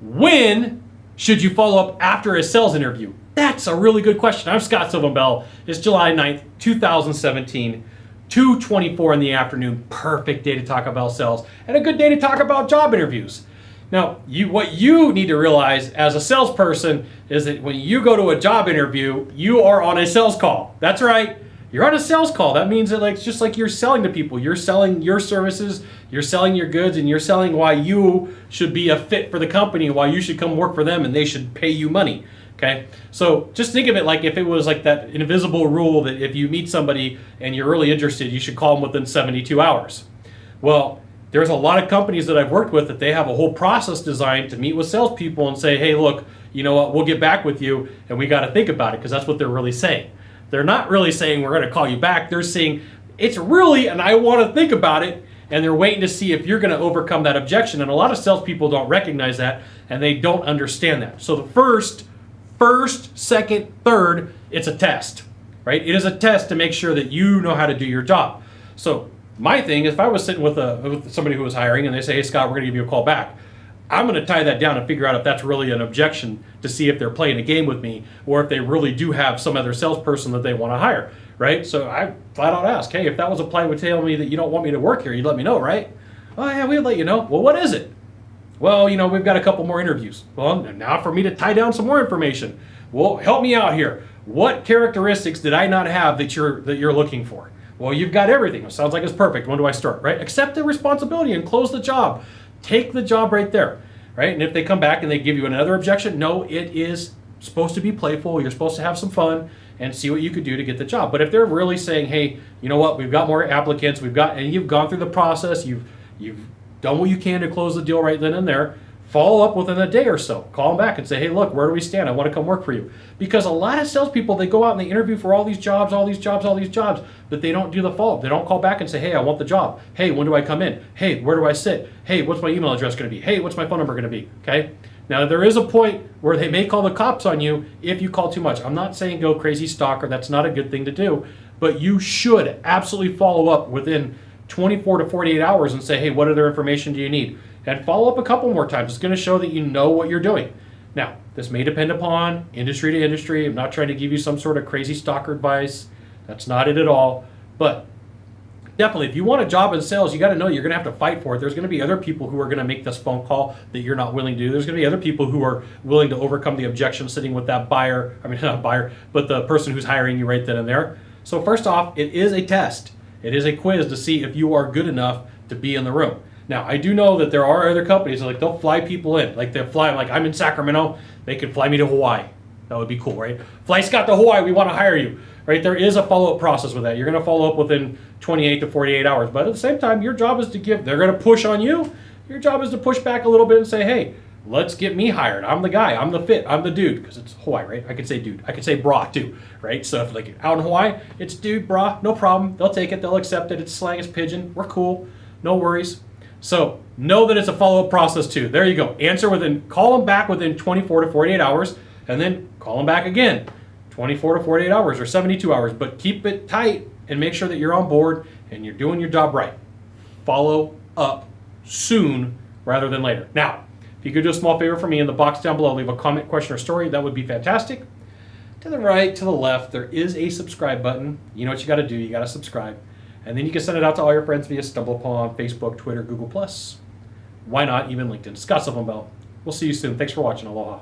When should you follow up after a sales interview? That's a really good question. I'm Scott Sylvan Bell. It's July 9th, 2017, 2:24 in the afternoon. Perfect day to talk about sales and a good day to talk about job interviews. Now, what you need to realize as a salesperson is that when you go to a job interview, you are on a sales call. That's right. You're on a sales call. That means that it's just like you're selling to people. You're selling your services, you're selling your goods, and you're selling why you should be a fit for the company, why you should come work for them, and they should pay you money. Okay? So just think of it like if it was like that invisible rule that if you meet somebody and you're really interested, you should call them within 72 hours. Well, there's a lot of companies that I've worked with that they have a whole process designed to meet with salespeople and say, hey, look, you know what, we'll get back with you, and we got to think about it, because that's what they're really saying. They're not really saying we're going to call you back. They're saying it's really, and I want to think about it, and they're waiting to see if you're going to overcome that objection. And a lot of salespeople don't recognize that, and they don't understand that. So the first, second, third, it's a test, right? It is a test to make sure that you know how to do your job. So my thing is, if I was sitting with somebody who was hiring and they say, hey, Scott, we're going to give you a call back, I'm going to tie that down and figure out if that's really an objection to see if they're playing a game with me or if they really do have some other salesperson that they want to hire, right? So I flat out ask, hey, if that was a play would tell me that you don't want me to work here, you'd let me know, right? Oh, yeah, we'd let you know. Well, what is it? Well, we've got a couple more interviews. Well, now for me to tie down some more information. Well, help me out here. What characteristics did I not have that you're looking for? Well, you've got everything. It sounds like it's perfect. When do I start, right? Accept the responsibility and close the job. Take the job right there, right? And if they come back and they give you another objection, no, it is supposed to be playful. You're supposed to have some fun and see what you could do to get the job. But if they're really saying, hey, you know what, we've got more applicants, and you've gone through the process, you've done what you can to close the deal right then and there, follow up within a day or so. Call them back and say, hey, look, where do we stand? I want to come work for you. Because a lot of salespeople, they go out and they interview for all these jobs, but they don't do the follow-up. They don't call back and say, hey, I want the job. Hey, when do I come in? Hey, where do I sit? Hey, what's my email address going to be? Hey, what's my phone number going to be? Okay? Now, there is a point where they may call the cops on you if you call too much. I'm not saying go crazy stalker. That's not a good thing to do. But you should absolutely follow up within 24 to 48 hours and say, hey, what other information do you need? And follow up a couple more times. It's going to show that you know what you're doing. Now, this may depend upon industry to industry. I'm not trying to give you some sort of crazy stalker advice. That's not it at all. But definitely, if you want a job in sales, you got to know you're going to have to fight for it. There's going to be other people who are going to make this phone call that you're not willing to do. There's going to be other people who are willing to overcome the objection sitting with that buyer. I mean, not buyer, but the person who's hiring you right then and there. So first off, it is a test. It is a quiz to see if you are good enough to be in the room. Now, I do know that there are other companies that they'll fly people in. Like they'll fly, like I'm in Sacramento, they could fly me to Hawaii. That would be cool, right? Fly Scott to Hawaii, we want to hire you, right? There is a follow-up process with that. You're going to follow up within 28 to 48 hours. But at the same time, your job is to they're going to push on you. Your job is to push back a little bit and say, hey, let's get me hired. I'm the guy, I'm the fit, I'm the dude, because it's Hawaii, right? I could say dude, I could say brah too, right? So if like out in Hawaii, it's dude, brah, no problem. They'll take it, they'll accept it. It's slang, it's pigeon, we're cool, no worries. So know that it's a follow-up process too. There you go. Call them back within 24 to 48 hours, and then call them back again, 24 to 48 hours or 72 hours. But keep it tight and make sure that you're on board and you're doing your job right. Follow up soon rather than later. Now, if you could do a small favor for me in the box down below, leave a comment, question, or story, that would be fantastic. To the right, to the left, there is a subscribe button. You know what you got to do. You got to subscribe. And then you can send it out to all your friends via StumbleUpon, Facebook, Twitter, Google+. Why not even LinkedIn? Scott Sylvan Bell. We'll see you soon. Thanks for watching. Aloha.